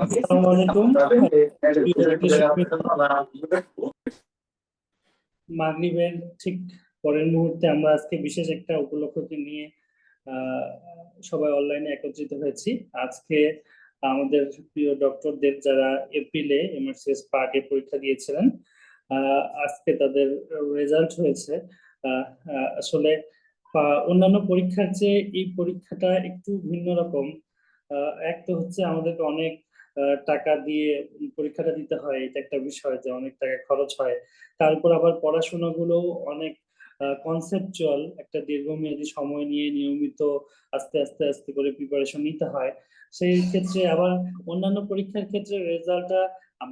আসসালামু আলাইকুম। মাগরিবের ঠিক পরের মুহূর্তে আমরা আজকে বিশেষ একটা উপলক্ষকে নিয়ে আহ, সবাই অনলাইনে একত্রিত হয়েছি। আজকে আমাদের প্রিয় ডক্টরদের যারা এপ্রিলে এমআরসিএস পার্টে পরীক্ষা দিয়েছিলেন, আজকে তাদের রেজাল্ট হয়েছে। আসলে অন্যান্য পরীক্ষার চেয়ে এই পরীক্ষাটা একটু ভিন্ন রকম। এক তো হচ্ছে আমাদেরকে অনেক টাকা দিয়ে পরীক্ষাটা দিতে হয়, এটা একটা বিষয় যে অনেক টাকা খরচ হয়। তারপর আবার পড়াশোনাগুলো অনেক কনসেপচুয়াল, একটা দীর্ঘমেয়াদী সময় নিয়ে নিয়মিত আস্তে আস্তে আস্তে করে প্রিপারেশন নিতে হয়। সেই ক্ষেত্রে আবার অন্যান্য পরীক্ষার ক্ষেত্রে রেজাল্টটা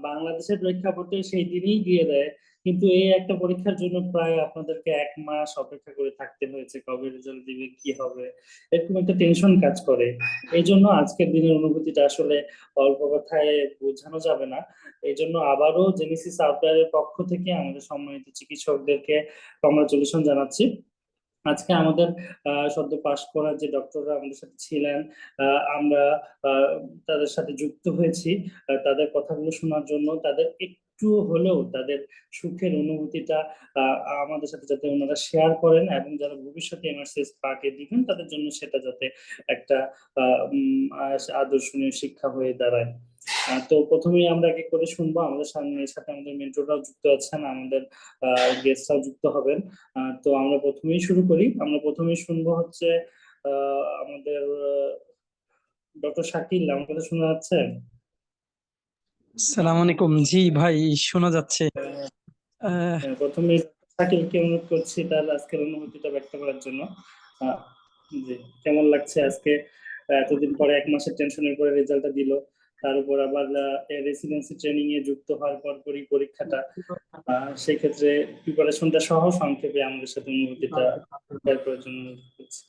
বাংলাদেশের প্রেক্ষাপটে সেই দিনই দিয়ে দেয়, কিন্তু এই একটা পরীক্ষার জন্য প্রায় আপনাদেরকে 1 মাস অপেক্ষা করে থাকতে হয়েছে, কবে রেজাল্ট দিবে, কি হবে, এরকম একটা টেনশন কাজ করে। এই জন্য আজকের দিনের অনুভূতিটা আসলে অল্প কথায় বোঝানো যাবে না। এই জন্য আবারও জেনেসিস আউটডোরের পক্ষ থেকে আমাদের সম্মানিত চিকিৎসকদেরকে কংগ্রাচুলেশন জানাচ্ছি। আজকে আমাদের সদ্য পাশ করা যে ডক্টররা আমাদের সাথে ছিলেন, আমরা আহ, তাদের সাথে যুক্ত হয়েছি তাদের কথাগুলো শোনার জন্য, তাদের একটু হলেও তাদের সুখের অনুভূতিটা আমাদের সাথে যাতে ওনারা শেয়ার করেন, এবং যারা ভবিষ্যতে এমআরসিএস পার্টে দিবেন তাদের জন্য সেটা যাতে একটা আদর্শনীয় শিক্ষা হয়ে দাঁড়ায়। তো প্রথমেই আমরা এক এক করে শুনবো। আমাদের সাথে আমাদের মেন্টররাও যুক্ত আছেন, আমাদের গেস্টরাও যুক্ত হবেন। তো আমরা প্রথমেই শুরু করি। আমরা প্রথমেই শুনবো হচ্ছে আমাদের ডক্টর শাকিল। আমার কথা শোনা যাচ্ছে? সালাম আলাইকুম। জি ভাই, শোনা যাচ্ছে। প্রথমে শাকিলকে অনুরোধ করছি তার আজকের অনুভূতিটা ব্যক্ত করার জন্য। আহ, জি, কেমন লাগছে আজকে? এতদিন পরে 1 মাসের টেনশনের পরে রেজাল্টটা দিল, তার উপর আবার রেসিডেন্সি ট্রেনিং এ যুক্ত হওয়ার পরপরই পরীক্ষাটা। সেই ক্ষেত্রে প্রিপারেশনটা সহ সংক্ষেপে আমাদের সাথে অনুভূতিটা শেয়ার করার জন্য অনুরোধ করছি।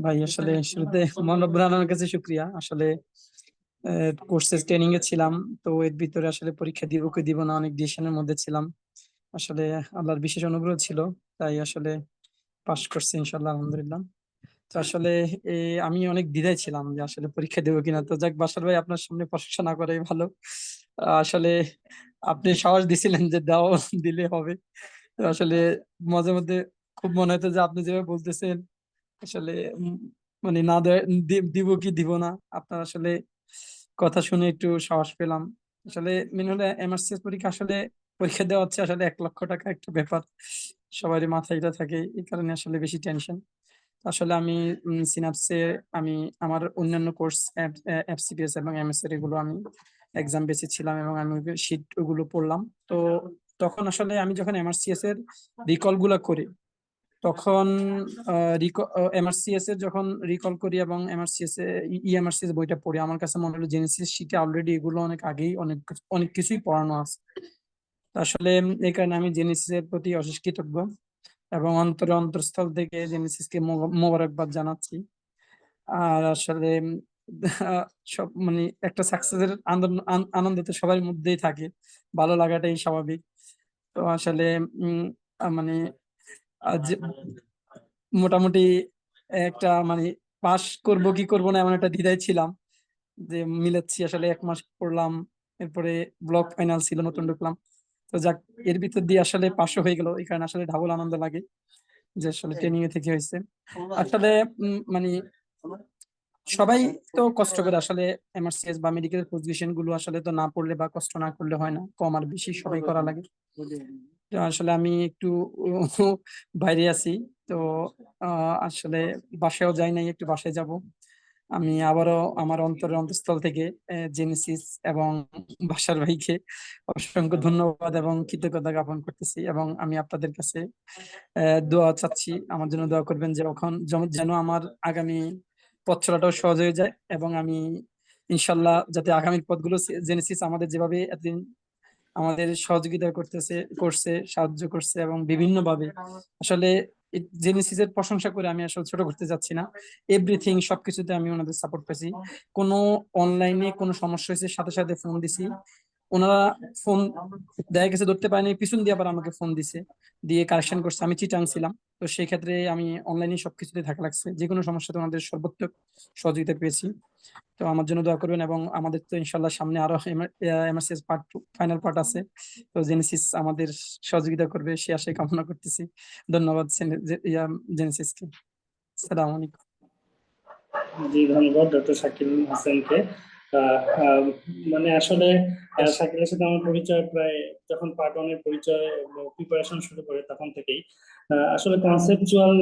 ভাই আসলে শুরুতে মনোবর আনার কাছে শুক্রিয়া। আসলে কোর্সেস ট্রেনিং এ ছিলাম, তো এর ভিতরে আসলে পরীক্ষা দিব কি দিব না অনেক ডিসিশনের মধ্যে ছিলাম। আসলে আল্লাহর বিশেষ অনুগ্রহ ছিল, তাই আসলে পাস করছি ইনশাআল্লাহ, আলহামদুলিল্লাহ। তো আসলে আমি অনেক দ্বিধায় ছিলাম যে আসলে পরীক্ষা দেবো কিনা। তো যাক, বাসার ভাই আপনার সামনে প্রশংসা না করাই ভালো। আসলে আপনি সাহস দিছিলেন যে দাও, দিলে হবে। তো আসলে মাঝে মধ্যে খুব মনে হতো যে আপনি যেভাবে বলতেছেন আসলে মানে না দিব কি দিব না, আপনার আসলে কথা শুনে একটু সাহস পেলাম। আসলে মেন হলো এমআরসিএস পরীক্ষা, আসলে পরীক্ষা দেওয়া হচ্ছে আসলে 1 লক্ষ টাকা একটা ব্যাপার, সবারই মাথায় এটা থাকে, এই কারণে আসলে বেশি টেনশন। আসলে আমি সিনাপসে আমি আমার অন্যান্য কোর্স এফসিপিএস এবং এমএসএর এগুলো আমি এক্সাম বেসে ছিলাম এবং আমি শীট ওগুলো পড়লাম। তো তখন আসলে আমি যখন এমআরসিএস এর রিকল গুলা করি, তখন এমআরসিএস এর যখন রিকল করি এবং এমআরসিএস ইএমআরসিএস বইটা পড়ি, আমার কাছে মনে হলো জেনেসিস শিটে অলরেডি এগুলো অনেক আগেই অনেক কিছুই পড়ানো আছে। তো আসলে এই কারণে আমি জেনেসিস এর প্রতি অশেষ কৃতজ্ঞ এবং অন্তরস্থল থেকে জেনেসিসকে মোবারকবাদ জানাচ্ছি। আর আসলে সব মানে একটা সাকসেসের আনন্দ তো সবার মধ্যেই থাকে, ভালো লাগাটাই স্বাভাবিক। তো আসলে মানে আজ মোটামুটি একটা মানে পাস করব কি করব না এমন একটা দ্বিধায় ছিলাম, যে মিলাচ্ছি আসলে 1 মাস পড়লাম, এরপরে ব্লক ফাইনাল ছিল, নতুন ঢুকলাম। তো যাক, এর ভিতর দিয়ে আসলে পাশও হয়ে গেল, এই কারণে আসলে ডাবল আনন্দ লাগে যে আসলে ট্রেনিং এ থেকে হয়েছে। আসলে মানে সবাই তো কষ্ট করে আসলে এমআরসিএস বা মেডিকেল পজিশন গুলো আসলে তো না পড়লে বা কষ্ট না করলে হয় না, কম আর বেশি সবাই করা লাগে। তো আসলে আমি একটু বাইরে আছি, তো আসলে বাসায়ও যাই নাই, একটু বাসায় যাব। আমি আবারও আমার অন্তরস্থল থেকে জেনেসিস এবং বাসার ভাইকে অসংখ্য ধন্যবাদ এবং কৃতজ্ঞতা জ্ঞাপন করতেছি, এবং আমি আপনাদের কাছে দোয়া চাচ্ছি, আমার জন্য দোয়া করবেন যে যেন আমার আগামী পথ চলাটাও সহজ হয়ে যায়, এবং আমি ইনশাল্লাহ যাতে আগামীর পথগুলো জেনেসিস আমাদের যেভাবে এতদিন আমাদের সহযোগিতা করছে, সাহায্য করছে এবং বিভিন্ন ভাবে আসলে জেনেসিসের প্রশংসা করে আমি আসলে ছোট করতে যাচ্ছি না, এভরিথিং সবকিছুতে আমি ওনাদের সাপোর্ট পেয়েছি। কোনো অনলাইনে কোনো সমস্যা হয়েছে সাথে সাথে ফোন দিছি, ওনারা ফোন দেখা গেছে ধরতে পারেনি, পিছন দিয়ে আবার আমাকে ফোন দিছে, দিয়ে কারেকশন করছে। আমি চিটাং ছিলাম, তো সেই ক্ষেত্রে আমি অনলাইনে সবকিছুতে থাকা লাগছে। যে কোনো সমস্যাতে ওনাদের সর্বোত্তম সহযোগিতা পেয়েছি। তো আমার জন্য দোয়া করবেন, এবং আমাদের তো ইনশাল্লাহ সামনে আরো এমআরসিএস পার্ট 2 ফাইনাল পার্ট আছে। তো জেনেসিস আমাদের সহযোগিতা করবে সে আশায় কামনা করতেছি। ধন্যবাদ জেনেসিসকে। আসসালামু আলাইকুম। জি, ধন্যবাদ ডক্টর শাকিল হাসানকে। আহ, আহ, মানে আসলে শাকিলের সাথে আমার পরিচয় প্রায় যখন পার্ট 1 এর পরিচয় প্রিপারেশন শুরু করে তখন থেকেই। আসলে কনসেপচুয়াল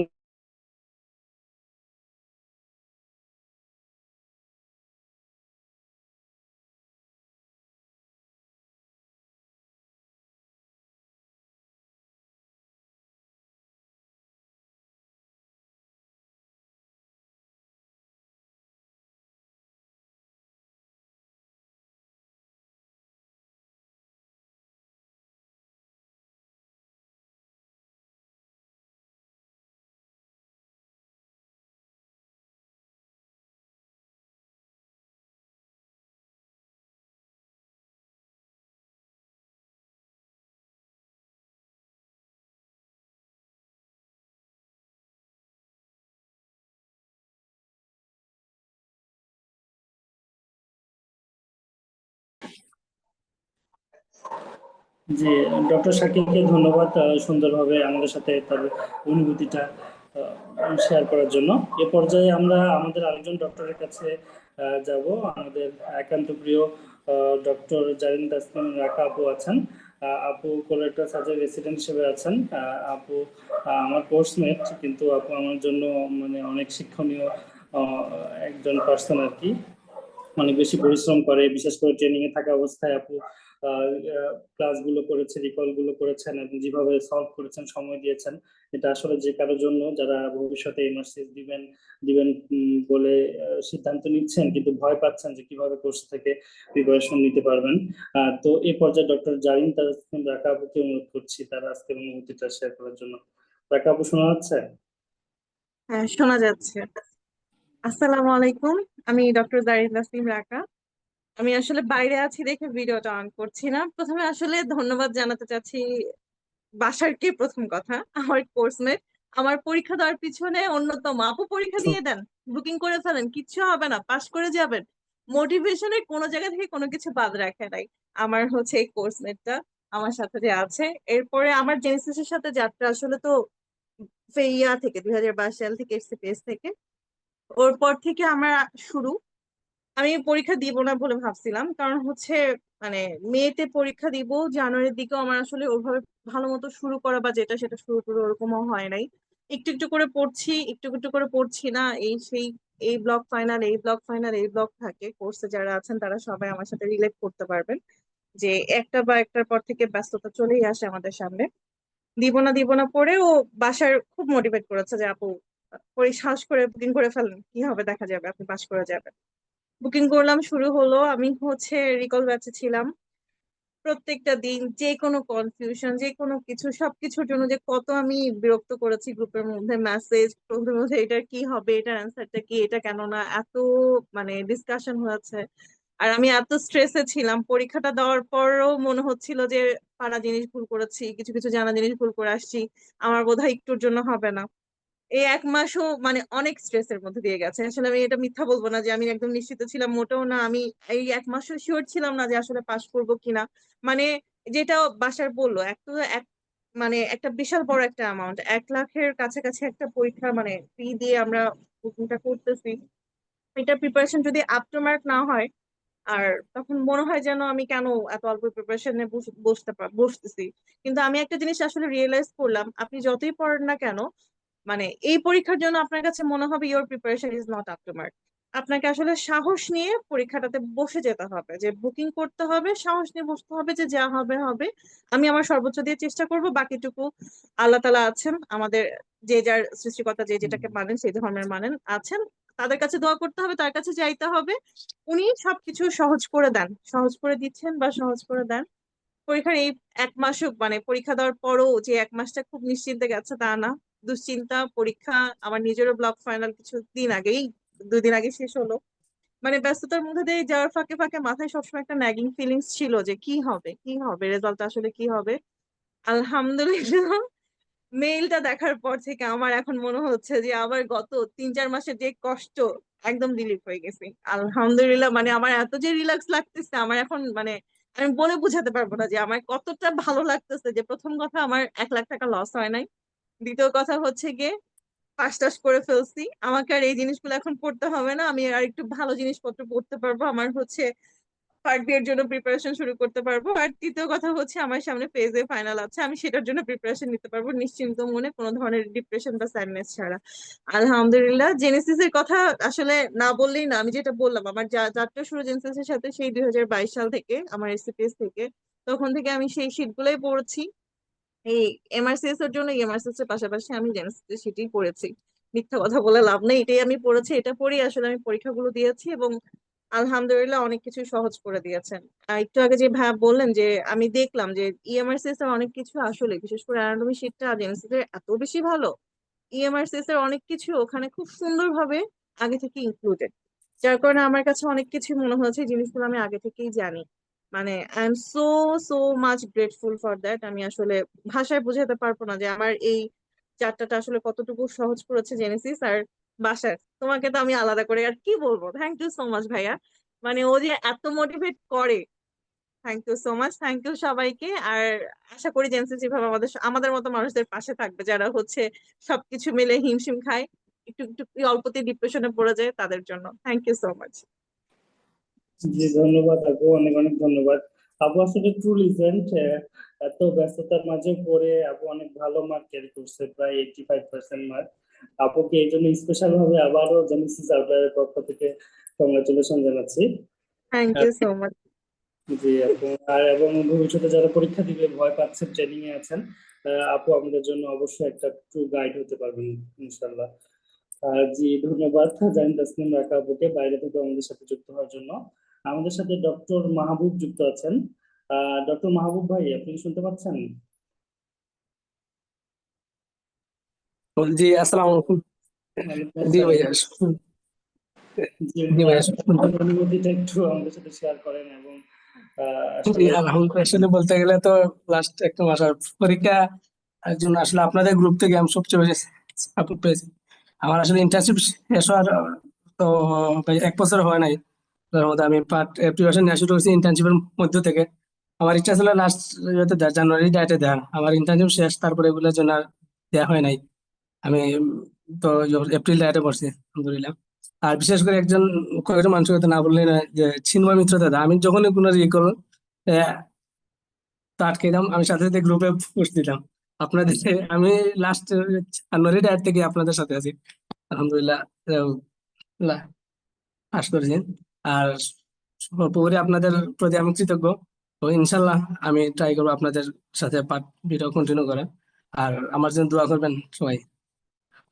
জি, ডক্টর শাকিলকে ধন্যবাদ সুন্দরভাবে আমাদের সাথে তার অনুভূতিটা শেয়ার করার জন্য। এ পর্যায়ে আমরা আমাদের আরেকজন ডক্টরের কাছে যাব। আমাদের একান্ত প্রিয় ডক্টর জারিন তাসনিম রাকা আপু আছেন। আপু কোলোরেক্টাল সার্জারি রেসিডেন্ট হিসেবে আছেন। আপু আমার কোর্সমেট, কিন্তু আপু আমার জন্য মানে অনেক শিক্ষণীয় আহ, একজন পার্সন আর কি। অনেক বেশি পরিশ্রম করে, বিশেষ করে ট্রেনিং এ থাকা অবস্থায় আপু ক্লাসগুলো করেছে, রিকল গুলো করেছেন এবং যেভাবে সলভ করেছেন, সময় দিয়েছেন। এটা আসলে যে কারোর জন্য যারা ভবিষ্যতে এমআরসিএস দিবেন দিবেন বলে সিদ্ধান্ত নিচ্ছেন কিন্তু ভয় পাচ্ছেন যে কিভাবে কোর্স থেকে প্রিপারেশন নিতে পারবেন। তো এই পর্যায়ে ডক্টর জারিন তাসনিম রাকা আপুকে অনুরোধ করছি তার আজকের অনুভূতিটা শেয়ার করার জন্য। রাকা আপু, শোনা যাচ্ছে? হ্যাঁ, শোনা যাচ্ছে। আসসালামু আলাইকুম। আমি ডক্টর জারিন তাসনিম রাকা। আমি আসলে বাইরে আছি দেখে ভিডিওটা অন করছি না। প্রথমে আসলে ধন্যবাদ জানাতে চাচ্ছি বাসারকে। প্রথম কথা, আমার কোর্সমেট আমার পরীক্ষা দেওয়ার পিছনে অন্যতম। আপু পরীক্ষা দিয়ে দেন, বুকিং করে ফেলেন, কিচ্ছু হবে না, পাশ করে যাবেন। মোটিভেশনের কোনো জায়গা থেকে কোনো কিছু বাদ রাখে নাই। আমার হচ্ছে এই কোর্সমেটটা আমার সাথে যে আছে। এরপরে আমার জেনেসিসের সাথে যাত্রা আসলে তো ফেইয়া থেকে 2022 সাল থেকে, এফসিপিএস থেকে। ওর পর থেকে আমার শুরু। আমি পরীক্ষা দিব না বলে ভাবছিলাম, কারণ হচ্ছে মানে মেতে পরীক্ষা দিব, জানুয়ারির দিকেও আমার আসলে ওইভাবে ভালো মতো শুরু করা বা যেটা সেটা শুরু করে ওরকমও হয় নাই। একটু একটু করে পড়ছি, একটু একটু করে পড়ছি না, এই সেই এই ব্লক ফাইনাল, এই ব্লক ফাইনাল, এই ব্লক থাকে। কোর্সে যারা আছেন তারা সবাই আমার সাথে রিলেট করতে পারবেন যে একটা বা একটার পর থেকে ব্যস্ততা চলেই আসে আমাদের সামনে। দিব না দিব না পরে ও বাসার খুব মোটিভেট করেছে যে আপু সাহস করে বুকিং করে ফেলেন, কি হবে দেখা যাবে, আপনি পাস করে যাবেন। বুকিং করলাম, শুরু হলো। আমি হচ্ছে রিকল ব্যাচে ছিলাম। প্রত্যেকটা দিন যে কোনো কনফিউশন, যে কোনো কিছু, সবকিছুর জন্য যে কত আমি বিরক্ত করেছি। গ্রুপের মধ্যে মেসেজ, গ্রুপের মধ্যে এটা কি হবে, এটার অ্যান্সারটা কি, এটা কেন না, এত মানে ডিসকাশন হয়েছে। আর আমি এত স্ট্রেসে ছিলাম, পরীক্ষাটা দেওয়ার পরও মনে হচ্ছিল যে পারা জিনিস ভুল করেছি, কিছু কিছু জানা জিনিস ভুল করে আসছি, আমার বোধহয় একটুর জন্য হবে না। এই এক মাসও মানে অনেক স্ট্রেসের মধ্যে দিয়ে গেছে। আসলে আমি এটা মিথ্যা বলবো না যে আমি একদম নিশ্চিত ছিলাম, মোটেও না। আমি এই এক মাসও শিওর ছিলাম না যে আসলে পাশ করবো কিনা। মানে যেটা বাসার বললো, এক তো এক মানে একটা বিশাল বড় একটা অ্যামাউন্ট, 1 লাখের কাছাকাছি একটা পরীক্ষা মানে ফি দিয়ে আমরা বুকিংটা করতেছি। এটা প্রিপারেশন যদি আপ টু মার্ক না হয়, আর তখন মনে হয় যেন আমি কেন এত অল্প প্রিপারেশনে বসতেছি। কিন্তু আমি একটা জিনিস আসলে রিয়েলাইজ করলাম, আপনি যতই পড়েন না কেন, মানে এই পরীক্ষার জন্য আপনার কাছে মনে হবে your preparation is not up to mark. আপনাকে আসলে সাহস নিয়ে পরীক্ষাটাতে বসে যেতে হবে, যে বুকিং করতে হবে, সাহস নিয়ে বসতে হবে যে যা হবে হবে। আমি আমার সর্বোচ্চ দিয়ে চেষ্টা করব, বাকিটুকু আল্লাহ তাআলা আছেন আমাদের। যে যার সৃষ্টিকর্তা যে যেটাকে মানেন, সেই ধর্মের মানেন আছেন, তাদের কাছে দোয়া করতে হবে, তার কাছে চাইতে হবে। উনি সবকিছু সহজ করে দেন, সহজ করে দিচ্ছেন বা সহজ করে দেন। পরীক্ষার এই এক মাসও মানে পরীক্ষা দেওয়ার পরও যে এক মাসটা খুব নিশ্চিন্তে গেছে তা না। দুশ্চিন্তা, পরীক্ষা। আমার নিজেরও ব্লক ফাইনাল কিছু দিন আগেই, 2 দিন আগে শেষ হলো। মানে ব্যস্ততার মধ্যে দিয়ে যাওয়ার ফাঁকে ফাঁকে মাথায় সবসময় একটা ন্যাগিং ফিলিংস ছিল যে কি হবে রেজাল্ট আসলে কি হবে। আলহামদুলিল্লাহ মেইলটা দেখার পর থেকে আমার এখন মনে হচ্ছে যে আমার গত 3-4 মাসের যে কষ্ট একদম রিলিফ হয়ে গেছে। আলহামদুলিল্লাহ মানে আমার এত যে রিল্যাক্স লাগতেছে আমার এখন মানে আমি বলে বোঝাতে পারবো না যে আমার কতটা ভালো লাগতেছে। যে প্রথম কথা আমার 1 লাখ টাকা লস হয় নাই, দ্বিতীয় কথা হচ্ছে গিয়ে পাস টাস করে ফেলছি, আমাকে আর এই জিনিসগুলো এখন পড়তে হবে না, আমি আর একটু ভালো জিনিসপত্র পড়তে পারবো, আমার হচ্ছে পার্ট বি এর জন্য প্রিপারেশন শুরু করতে পারবো। আর তৃতীয় কথা হচ্ছে আমার সামনে ফেজে ফাইনাল আছে, আমি সেটার জন্য প্রিপারেশন নিতে পারবো নিশ্চিন্ত মনে, কোনো ধরনের ডিপ্রেশন বা স্যাডনেস ছাড়া। আলহামদুলিল্লাহ জেনেসিস এর কথা আসলে না বললেই না, আমি যেটা বললাম আমার যাত্রা শুরু জেনেসিস এর সাথে সেই 2022 সাল থেকে আমার এসসিপিএস থেকে, তখন থেকে আমি সেই শীট গুলোই পড়ছি। এই এমআরসিএস এর জন্য এমআরসিএস এর পাশাপাশি আমি জেনেসিস এর শীটই পড়েছি, মিথ্যা কথা বলে লাভ নেই, এটাই আমি পড়েছি, এটা পড়েই আসলে আমি পরীক্ষাগুলো দিয়েছি এবং আলহামদুলিল্লাহ অনেক কিছু সহজ করে দিয়েছেন। একটু আগে যে ভাইয়া বললেন যে আমি দেখলাম যে ইএমআরসিএস এর অনেক কিছু আসলে বিশেষ করে অ্যানাটমি শীটটা জেনেসিস এর এত বেশি ভালো, ইএমআরসিএস এর অনেক কিছু ওখানে খুব সুন্দরভাবে আগে থেকে ইনক্লুডেড, যার কারণে আমার কাছে অনেক কিছু মনে হয়েছে এই জিনিসগুলো আমি আগে থেকেই জানি। মানে I am so so much grateful for that. আমি আসলে ভাষায় বোঝাতে পারবো না যে আমার এই যাত্রাটা আসলে কতটুকু সহজ করেছে জেনেসিস। আর বাসার তোমাকে তো আমি আলাদা করে আর কি বলবো, থ্যাংক ইউ সো মাচ ভাইয়া, মানে ও যে এত মোটিভেট করে, thank you so much, thank you সবাইকে। আর আশা করি জেনসি যেভাবে আমাদের আমাদের মতো মানুষদের পাশে থাকবে যারা হচ্ছে সবকিছু মিলে হিমশিম খায়, একটু একটু অল্পতে ডিপ্রেশনে পড়ে যায়, তাদের জন্য থ্যাংক ইউ সো মাচ। জি ধন্যবাদ আপু, অনেক অনেক ধন্যবাদ। আপু আসলে ট্রু লিজেন্ড। এত ব্যস্ততার মাঝে পড়ে আপু অনেক ভালো মার্ক ক্যারি করছে, প্রায় 85% মার্ক। আপুকে এই জন্য স্পেশাল ভাবে আবারও জেনেসিস আউটলাইনের পক্ষ থেকে কংগ্রাচুলেশন জানাচ্ছি। Thank you so much. জি আপু, আর এবং ভবিষ্যতে যারা পরীক্ষা দিবে ভয় পাচ্ছেন, ট্রেনিং এ আছেন, আপু আমাদের জন্য অবশ্যই একটা ট্রু গাইড হতে পারবেন ইনশাল্লাহ। জি ধন্যবাদ জাহিন তাসনিম রাকা আপুকে বাইরে থেকে আমাদের সাথে যুক্ত হওয়ার জন্য। আমাদের সাথে ডক্টর মাহবুব যুক্ত আছেন। ডক্টর মাহবুব ভাই, আপনি কি শুনতে পাচ্ছেন? জি আসসালামু আলাইকুম। ওয়ালাইকুম জি আসসালাম। ভাইয়া জি জি ভাইয়া আপনার অনুভূতিটা একটু আমাদের সাথে শেয়ার করেন। এবং জি আসলে আলহামদুলিল্লাহ, আসলে বলতে গেলে তো লাস্ট একটা মাস আর পরীক্ষা এর জন্য আসলে আপনাদের গ্রুপ থেকে আমি সবচেয়ে বেশি সাপোর্ট পেয়েছি। আমার আসলে ইন্টার্নশিপ শেষ হওয়ার তো ভাই 1 বছর হয় নাই, তার মধ্যে আমি পার্ট প্রিপারেশন নেওয়া শুরু করেছি ইন্টার্নশিপের মধ্য থেকে। আমার ইচ্ছা ছিল লাস্ট জানুয়ারি ডায়েটে দেওয়ার, আমার ইন্টার্নশিপ শেষ, তারপরে এগুলোর জন্য আর দেওয়া হয় নাই। আমি তো এপ্রিল ডায়েটে পড়ছি আলহামদুলিল্লাহ। আর বিশেষ করে কয়েকজন মানুষের কথা না বললে না, যে চিন্ময় মিত্র দাদা, আমি যখনই কোনো ই করবো তো আটকে দিতাম, আমি সাথে সাথে গ্রুপে পোস্ট দিতাম আপনাদের। আমি লাস্ট জানুয়ারি ডায়েট থেকে আপনাদের সাথে আছি আলহামদুলিল্লাহ। পাস করেছি। আর সর্বোপরি আপনাদের প্রতি আমি কৃতজ্ঞ। তো ইনশাল্লাহ আমি ট্রাই করবো আপনাদের সাথে পার্ট ভিডিও কন্টিনিউ করা। আর আমার জন্য দোয়া করবেন সবাই।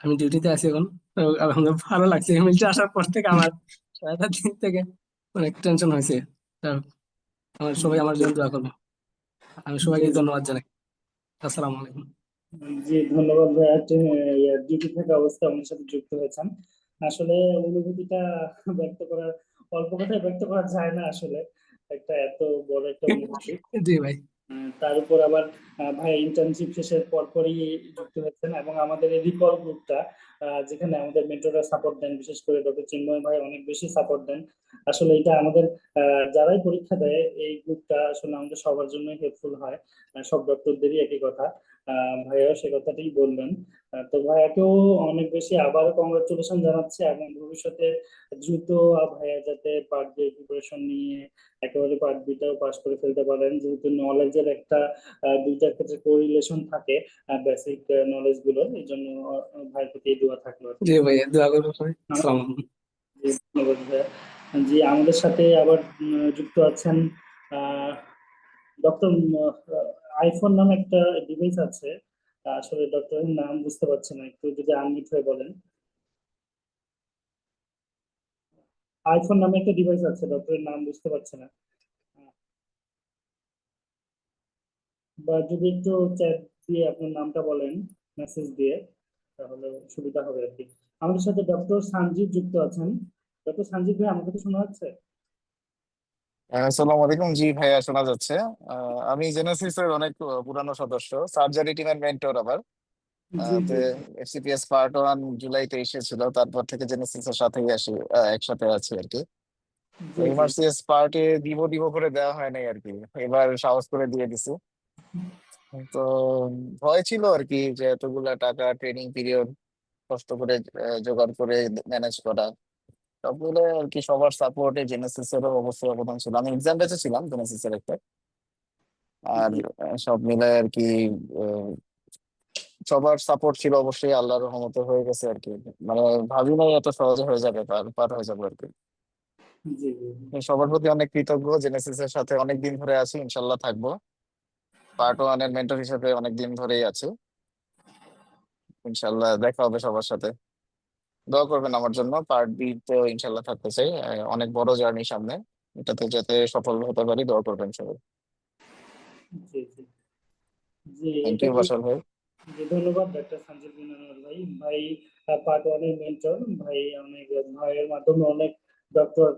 আমি ডিউটিতে আছি এখন। তো আলহামদুলিল্লাহ ভালো লাগছে, মিলতে আসার পর থেকে আমার সারাটা দিন থেকে অনেক টেনশন হয়েছে। তো আমার সবাই আমার জন্য দোয়া করবে। আমি জি সবাইকে ধন্যবাদ জানাই। আসসালামু আলাইকুম। জি ধন্যবাদ ভাইয়া, ডিউটি থাকা অবস্থায় আমাদের সাথে যুক্ত হয়েছেন। আসলে অনুভূতিটা ব্যক্ত করা, অল্প কথায় ব্যক্ত করা যায় না আসলে, একটা এত বড় একটা অনুভূতি। জি ভাই। তার উপর আবার ভাই ইন্টার্নশিপ শেষের পরপরই যুক্ত হয়েছেন, এবং আমাদের এই রিকল গ্রুপটা যেখানে আমাদের মেন্টররা সাপোর্ট দেন, বিশেষ করে ডক্টর চিন্ময় ভাই অনেক বেশি সাপোর্ট দেন। আসলে এটা আমাদের যারাই পরীক্ষা দেয় এই গ্রুপটা আসলে আমাদের সবার জন্যই হেল্পফুল হয়। সব ডক্টরদেরই একই কথা, ভাইয়াও সে কথাটাই বললেন। তো ভাইয়াকেও অনেক বেশি আবার কংগ্রাচুলেশন জানাচ্ছি, এবং ভবিষ্যতে দ্রুত ভাইয়া যাতে পার্ট বি প্রিপারেশন নিয়ে একেবারে পার্ট বিটাও পাস করে ফেলতে পারেন, যেহেতু নলেজের একটা দুইটার ক্ষেত্রে কোরিলেশন থাকে বেসিক নলেজ গুলো, এই জন্য ভাইয়ের প্রতি দোয়া থাকলো আর কি। জি ভাইয়া দোয়া করবেন সবাই। আসসালামু আলাইকুম। জি, ধন্যবাদ ভাইয়া। জি আমাদের সাথে আবার যুক্ত আছেন ডক্টর আইফোন নামে একটা ডিভাইস আছে, আসলে ডক্টরের নাম বুঝতে পারছি না, একটু যদি আনমিউট হয়ে বলেন। আইফোন নামে একটা ডিভাইস আছে, ডক্টরের নাম বুঝতে পারছি না, বা যদি একটু চ্যাট দিয়ে আপনার নামটা বলেন, মেসেজ দিয়ে, তাহলে সুবিধা হবে আর কি। আমাদের সাথে ডক্টর সানজিৎ যুক্ত আছেন। ডক্টর সঞ্জীব ভাই, আমার কথা শোনা যাচ্ছে? আসসালামু আলাইকুম। জি ভাইয়া, শোনা যাচ্ছে। আমি জেনেসিস এর অনেক পুরানো সদস্য, সার্জারি টিমের মেন্টর আবার। জি তো জি এফসিপিএস পার্ট 1 জুলাই 23-এ ছিল, তারপর থেকে জেনেসিস এর সাথেই আসি, একসাথে আছি আর কি। জি জি এমআরসিএস পার্টে দিব দিব করে দেওয়া হয় নাই আর কি, এবার সাহস করে দিয়ে দিছি। তো ভয় ছিল আর কি, যে এতগুলা টাকা, ট্রেনিং পিরিয়ড কষ্ট করে জোগাড় করে ম্যানেজ করা, সবগুলো আর কি। সবার সাপোর্টে জেনেসিস এরও অবশ্যই অবদান ছিল। আমি এক্সাম ব্যাচে ছিলাম জেনেসিস এর একটা। আর জি সব মিলে আর কি, আহ, সবার সাপোর্ট ছিল অবশ্যই, আল্লাহর রহমতে হয়ে গেছে আর কি। মানে ভাবি নাই এত সহজে হয়ে যাবে, পার পার হয়ে যাবে আর কি। জি জি সবার প্রতি অনেক কৃতজ্ঞ, জেনেসিস এর সাথে অনেক দিন ধরে আছি, ইনশাল্লাহ থাকবো। পার্ট 1 এর মেন্টর হিসেবে অনেক দিন ধরেই আছি, ইনশাল্লাহ দেখা হবে সবার সাথে। দোয়া করবেন আমার জন্য, পার্ট বি তেও ইনশাল্লাহ থাকতে চাই। অনেক বড় জার্নি সামনে, এটাতে যাতে সফল হতে পারি, দোয়া করবেন সবাই। জি জি জি থ্যাংক এটা ইউ কি? বাশার ভাই। জি, ধন্যবাদ ডক্টর সঞ্জীব বিন আনোয়ার ভাই। ভাই পার্ট ওয়ানের মেন্টর ভাই, অনেক ভাইয়ের মাধ্যমে অনেক ডক্টর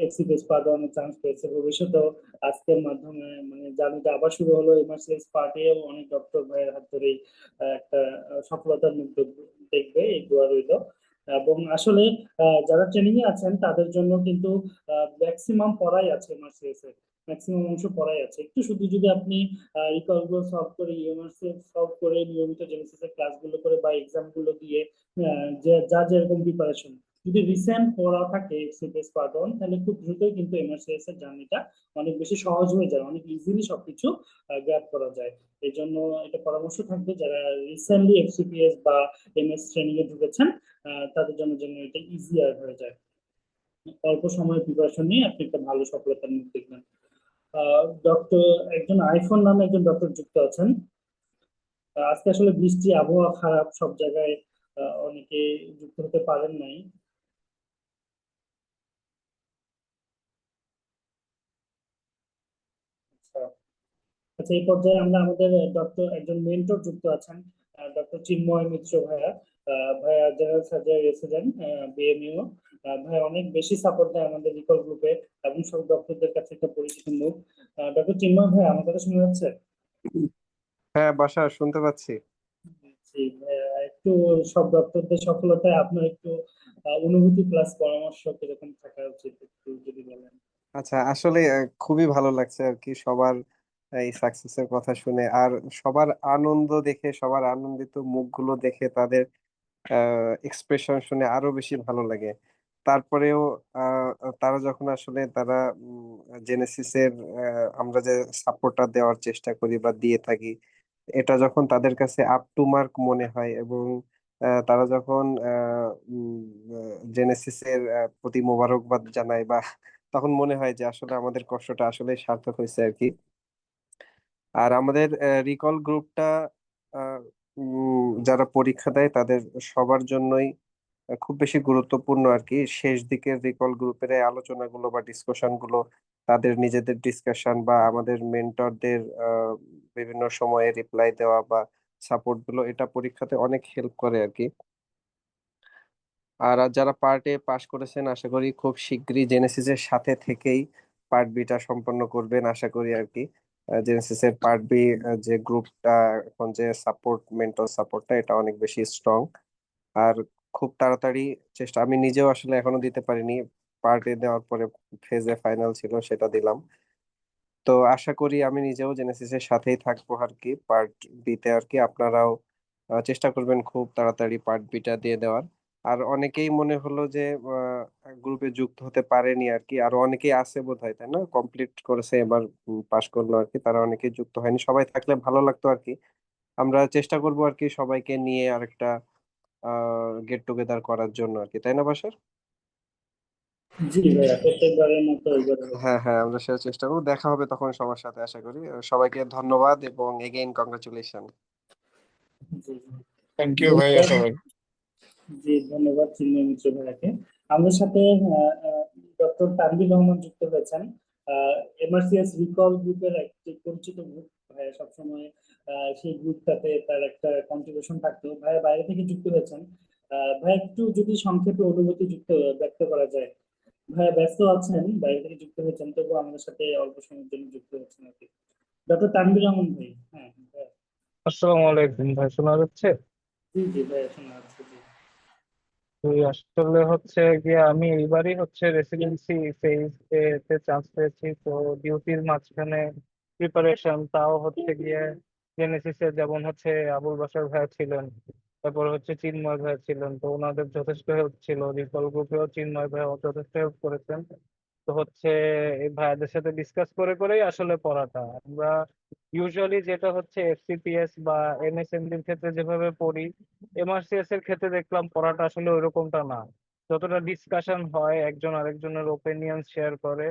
এফসিপিএস পার্ট ওয়ানের চান্স পেয়েছে। ভবিষ্যতেও আজকের মাধ্যমে মানে জার্নিটা আবার শুরু হলো, এমআরসিএস পার্টেও অনেক ডক্টর ভাইয়ের হাত ধরেই একটা সফলতার মুখ দেখবে, এই দোয়া রইল। এবং আসলে যারা ট্রেনিং এ আছেন তাদের জন্য কিন্তু ম্যাক্সিমাম পড়াই আছে, এমআরসিএস এর ম্যাক্সিমাম অংশ পড়াই আছে। একটু শুধু যদি আপনি রিকল গুলো সলভ করে, ইউএমআরসি সলভ করে, নিয়মিত জেনেসিস এর ক্লাসগুলো করে বা এক্সাম গুলো দিয়ে যে যা যেরকম প্রিপারেশন, যদি রিসেন্ট পড়া থাকে এফসিপিএস পার্ট 1, তাহলে খুব দ্রুতই কিন্তু এমআরসিএস এর জার্নিটা অনেক বেশি সহজ হয়ে যায়, অনেক ইজিলি সবকিছু গ্র্যাব করা যায়। এই জন্য এটা পরামর্শ থাকবে, যারা রিসেন্টলি এফসিপিএস বা এমএস ট্রেনিং এ ঢুকেছেন তাদের জন্য যেন এটা ইজিয়ার হয়ে যায়। অল্প সময় প্রিপারেশন নিয়ে আপনি একটা ভালো সফলতার মুখ দেখবেন। ডক্টর, একজন আইফোন নামে একজন ডক্টর যুক্ত আছেন। আজকে আসলে বৃষ্টি, আবহাওয়া খারাপ সব জায়গায়, অনেকে যুক্ত হতে পারেন নাই। আচ্ছা আচ্ছা, এই পর্যায়ে আমরা আমাদের ডক্টর, একজন মেন্টর যুক্ত আছেন, ডক্টর চিন্ময় মিত্র ভাইয়া। ভাইয়া জেনারেল সার্জারি রেসিডেন্ট, বিএমইউ। ভাইয়া অনেক বেশি সাপোর্ট দেয় আমাদের রিকল গ্রুপে এবং সব ডক্টরদের কাছে একটা পরিচিত মুখ। ডক্টর চিন্ময় ভাই, আমার কথা শোনা যাচ্ছে? হ্যাঁ, বাসা শুনতে পাচ্ছি। জি ভাইয়া, একটু সব ডক্টরদের সফলতায় আপনার একটু অনুভূতি প্লাস পরামর্শ কিরকম থাকা উচিত একটু যদি বলেন। আচ্ছা, আসলে খুবই ভালো লাগছে আর কি সবার এই সাকসেসের কথা শুনে, আর সবার আনন্দ দেখে, সবার আনন্দিত মুখগুলো দেখে, তাদের এক্সপ্রেশন শুনে আরো বেশি ভালো লাগে। তারপরেও আহ, তারা যখন আসলে তারা জেনেসিসের আমরা যে সাপোর্টটা দেওয়ার চেষ্টা করি বা দিয়ে থাকি, এটা যখন তাদের কাছে আপ টু মার্ক মনে হয়, এবং তারা যখন জেনেসিসের প্রতি মোবারকবাদ জানায়, বা তখন মনে হয় যে আসলে আমাদের কষ্টটা আসলে সার্থক হয়েছে আর কি। আর আমাদের রিকল গ্রুপটা যারা পরীক্ষা দেয় তাদের সবার জন্যই খুব বেশি গুরুত্বপূর্ণ আর কি। শেষ দিকের রিকল গ্রুপের এই আলোচনাগুলো বা ডিসকাশন গুলো, তাদের নিজেদের ডিসকাশন বা আমাদের মেন্টরদের বিভিন্ন সময়ে রিপ্লাই দেওয়া বা সাপোর্ট গুলো, এটা পরীক্ষাতে অনেক হেল্প করে আর কি। আর যারা পার্ট এ পাশ করেছেন, আশা করি খুব শিগগিরই জেনেসিসের সাথে থেকেই পার্ট বিটা সম্পন্ন করবেন আশা করি আর কি। জেনেসিসের পার্ট বি যে গ্রুপটা এখন, যে সাপোর্ট, মেন্টাল সাপোর্টটা, এটা অনেক বেশি স্ট্রং। আর খুব তাড়াতাড়ি চেষ্টা, আমি নিজেও আসলে এখনো দিতে পারিনি, পার্ট এ দেওয়ার পরে ফেজে ফাইনাল ছিল, সেটা দিলাম। তো আশা করি আমি নিজেও জেনেসিসের সাথেই থাকবো আর কি, পার্ট বিতে আর কি। আপনারাও চেষ্টা করবেন খুব তাড়াতাড়ি পার্ট বিটা দিয়ে দেওয়ার। আর অনেকেই মনে হলো যে গ্রুপে যুক্ত হতে পারেনি আর কি, আরো অনেকেই আছে বোধহয়, তাই না? কমপ্লিট করেছে এবার, পাশ করলো আর কি, তারা অনেকেই যুক্ত হয়নি। সবাই থাকলে ভালো লাগতো আর কি। আমরা চেষ্টা করবো আর কি সবাইকে নিয়ে আরেকটা গেট টুগেদার করার জন্য আর কি, তাই না বাসার? জি ভাইয়া, প্রত্যেকবারের মতো এবারে হবে। হ্যাঁ হ্যাঁ, আমরা সেটা চেষ্টা করবো, দেখা হবে তখন সবার সাথে আশা করি। সবাইকে ধন্যবাদ এবং এগেইন কংগ্রাচুলেশন। জি থ্যাংক ইউ ভাইয়া ধন্যবাদ। সবাই। জি, ধন্যবাদ চিন্ময় মিত্র ভাইয়াকে। আমাদের সাথে ডক্টর তানভীর রহমান যুক্ত হয়েছেন, এমআরসিএস রিকল গ্রুপের একটি পরিচিত গ্রুপ। ভাইয়া সবসময় সেই গ্রুপটাতে তার একটা কন্ট্রিবিউশন থাকতো। ভাইয়া বাইরে থেকে যুক্ত হয়েছেন। ভাই একটু যদি সংক্ষেপে অনুভূতি যুক্ত ব্যক্ত করা যায়। ভাইয়া ব্যস্ত আছেন, বাইরে থেকে যুক্ত হয়েছেন, তবু আমাদের সাথে অল্প সময়ের জন্য যুক্ত হয়েছেন আর কি। ডক্টর তানভীর রহমান ভাই। হ্যাঁ ভাইয়া। আসসালামু আলাইকুম ভাই, শোনা যাচ্ছে? জি জি ভাইয়া, শোনা যাচ্ছে জি। তুই আসলে হচ্ছে গিয়ে আমি এইবারই হচ্ছে রেসিডেন্সি ফেজ তে চান্স পেয়েছি, তো ডিউটির মাঝখানে প্রিপারেশন তাও হচ্ছে গিয়ে জেনেসিসে যেমন হচ্ছে আবুল বাশার ভাইয়া ছিলেন, তারপর হচ্ছে চিন্ময় ভাইয়া ছিলেন, তো ওনাদের যথেষ্ট হেল্প ছিল। রিকল গ্রুপেও চিন্ময় ভাইয়া যথেষ্ট হেল্প করেছেন। তো হচ্ছে এই ভাইয়াদের সাথে ডিসকাস করে করেই আসলে পড়াটা আমরা ইউজুয়ালি যেটা হচ্ছে এফসিপিএস বা এমএসএমডির ক্ষেত্রে যেভাবে পড়ি, এমআরসিএস এর ক্ষেত্রে দেখলাম পড়াটা আসলে ওইরকমটা না। যতটা ডিসকাশন হয়, একজন আরেকজনের ওপিনিয়ন শেয়ার করে,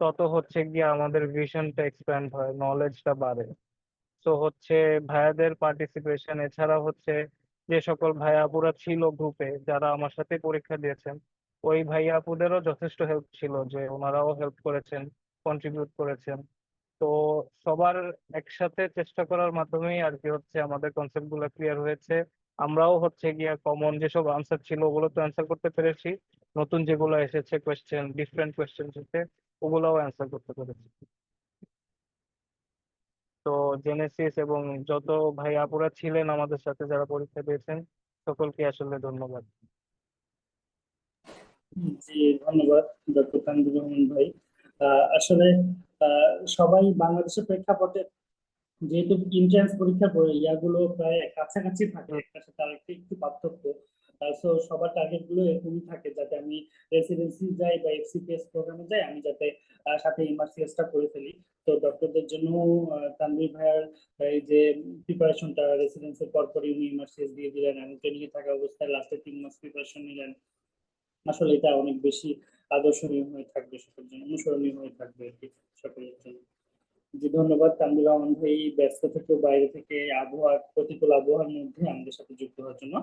তত হচ্ছে গিয়ে আমাদের ভিশনটা এক্সপ্যান্ড হয়, নলেজটা বাড়ে। তো হচ্ছে ভাইয়াদের পার্টিসিপেশন, এছাড়া হচ্ছে যে সকল ভাইয়া আপুরা ছিল গ্রুপে যারা আমার সাথে পরীক্ষা দিয়েছেন, ওই ভাইয়া আপুদেরও যথেষ্ট হেল্প ছিল, যে ওনারাও হেল্প করেছেন, কন্ট্রিবিউট করেছেন। তো সবার একসাথে চেষ্টা করার মাধ্যমেই আর কি হচ্ছে আমাদের কনসেপ্ট গুলো ক্লিয়ার হয়েছে। আমরাও হচ্ছে গিয়ে কমন যেসব আনসার ছিল ওগুলো তো অ্যান্সার করতে পেরেছি, নতুন যেগুলো এসেছে কোয়েশ্চেন, ডিফারেন্ট কোয়েশ্চেন এসেছে, ওগুলোও অ্যান্সার করতে পেরেছি। তো জেনেসিস এবং যত ভাই আপুরা ছিলেন আমাদের সাথে যারা পরীক্ষা দিয়েছেন, সকলকে আসলে ধন্যবাদ। জি ধন্যবাদ ডক্টর তানভীর রহমান ভাই। আসলে সবাই বাংলাদেশের প্রেক্ষাপটে যেহেতু এন্ট্রান্স পরীক্ষার ইয়াগুলো প্রায় কাছাকাছি থাকে, একটার সাথে আরেকটা একটু পার্থক্য। সো সবার টার্গেট গুলো এরকমই থাকে, যাতে আমি রেসিডেন্সি যাই বা এফসিপিএস প্রোগ্রামে যাই, আমি যাতে সাথে এমআরসিএস টা করে ফেলি। তো ডক্টরদের জন্য তানভীর ভাইয়ার এই যে প্রিপারেশনটা, রেসিডেন্সির পরপরই উনি এমআরসিএস দিয়ে দিলেন, আমি ট্রেনিং এ থাকা অবস্থায় লাস্টে 3 মাস প্রিপারেশন নিলেন। আসলে এটা অনেক বেশি আদর্শনীয় হয়ে থাকবে সকলের জন্য, অনুসরণীয় হয়ে থাকবে আর কি সকলের জন্য। জি ধন্যবাদ তানভীর রহমান ভাই, ব্যস্ত থেকে বাইরে থেকে আবহাওয়ার প্রতিকূল আবহাওয়ার মধ্যে আমাদের সাথে যুক্ত হওয়ার জন্য।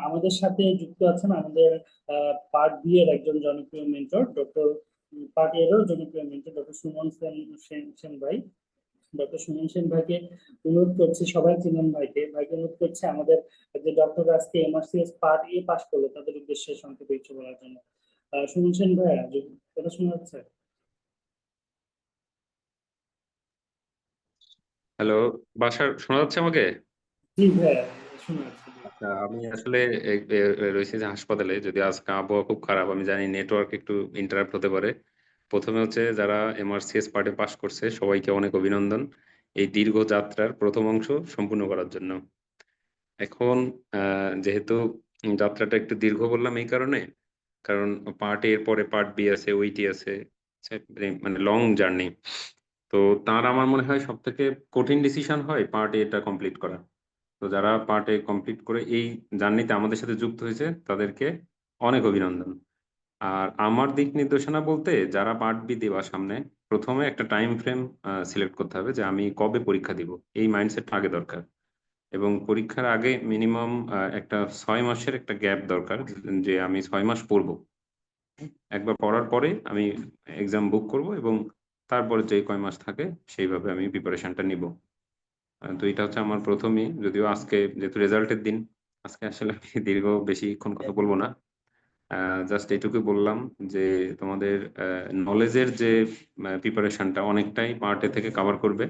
আমাদের সাথে যুক্ত আছেন আমাদের পার্ট বি এর একজন জনপ্রিয় মেন্টর, ডক্টর পার্ট এরও জনপ্রিয় মেন্টর ডক্টর সুমন সেন ভাই। ডক্টর সুমন সেন ভাইকে অনুরোধ করছি, সবাই চিনেন ভাইকে, অনুরোধ করছে আমাদের যে ডক্টর আজকে এমআরসিএস পার্ট এ পাস করলো তাদের উদ্দেশ্যে সংক্ষেপে কিছু বলার জন্য। সুমন সেন ভাইয়া, কথা শোনা যাচ্ছে? হ্যালো, বাসার শোনা যাচ্ছে আমাকে? জি ভাইয়া, শোনা যাচ্ছে জি। আচ্ছা, আমি আসলে রয়েছি যে হাসপাতালে, যদি আজকে আবহাওয়া খুব খারাপ, আমি জানি নেটওয়ার্ক একটু ইন্টারাপ্ট হতে পারে। প্রথমে হচ্ছে যারা এমআরসিএস পার্টে পাস করছে সবাইকে অনেক অভিনন্দন এই দীর্ঘ যাত্রার প্রথম অংশ সম্পূর্ণ করার জন্য। এখন যেহেতু যাত্রাটা একটু দীর্ঘ বললাম এই কারণে, কারণ পার্ট এর পরে পার্ট বি আছে, ওইটি আছে, মানে লং জার্নি। তো তার আমার মনে হয় সব থেকে কঠিন ডিসিশন হয় পার্ট এটা কমপ্লিট করা। তো যারা পার্ট এ কমপ্লিট করে এই জার্নিতে আমাদের সাথে যুক্ত হয়েছে তাদেরকে অনেক অভিনন্দন। আর আমার দিক নির্দেশনা বলতে, যারা পার্ট বি দেওয়া সামনে, প্রথমে একটা টাইম ফ্রেম সিলেক্ট করতে হবে যে আমি কবে পরীক্ষা দিব, এই মাইন্ডসেট আগে দরকার। এবং পরীক্ষার আগে মিনিমাম একটা 6 মাসের একটা গ্যাপ দরকার, যে আমি 6 মাস পড়বো। একবার পড়ার পরে আমি এক্সাম বুক করব এবং তারপরে যে কয় মাস থাকে সেইভাবে আমি প্রিপারেশনটা নিব। তো এটা হচ্ছে আমার প্রথমেই, যদিও আজকে যেহেতু রেজাল্টের দিন, আজকে আসলে আমি দীর্ঘ বেশিক্ষণ কথা বলবো না। জাস্ট এইটুকু বললাম যে তোমাদের নলেজের যে প্রিপারেশনটা অনেকটাই পার্ট এ থেকে কভার করবে।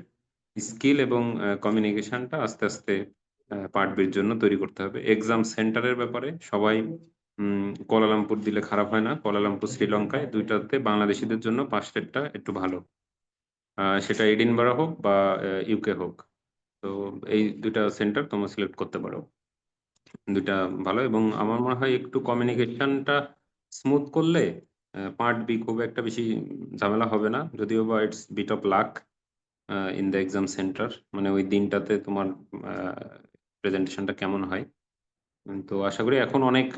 স্কিল এবং কমিউনিকেশনটা আস্তে আস্তে পার্ট বির জন্য তৈরি করতে হবে। এক্সাম সেন্টারের ব্যাপারে সবাই কুয়ালালামপুর দিলে খারাপ হয় না, কুয়ালালামপুর শ্রীলঙ্কায়, দুইটাতে বাংলাদেশিদের জন্য 5 রেটটা একটু ভালো। সেটা এডিনবারা হোক বা ইউকে হোক, তো এই দুইটা সেন্টার তোমরা সিলেক্ট করতে পারো। দুইটা ভালো, এবং আমার মনে হয় একটু কমিউনিকেশনটা স্মুথ করলে পার্ট বি খুব একটা বেশি ঝামেলা হবে না, যদিও বা it's bit of luck in the exam centre, মানে ওই দিনটাতে তোমার প্রেজেন্টেশনটা কেমন হয়। তো আশা করি এখন অনেক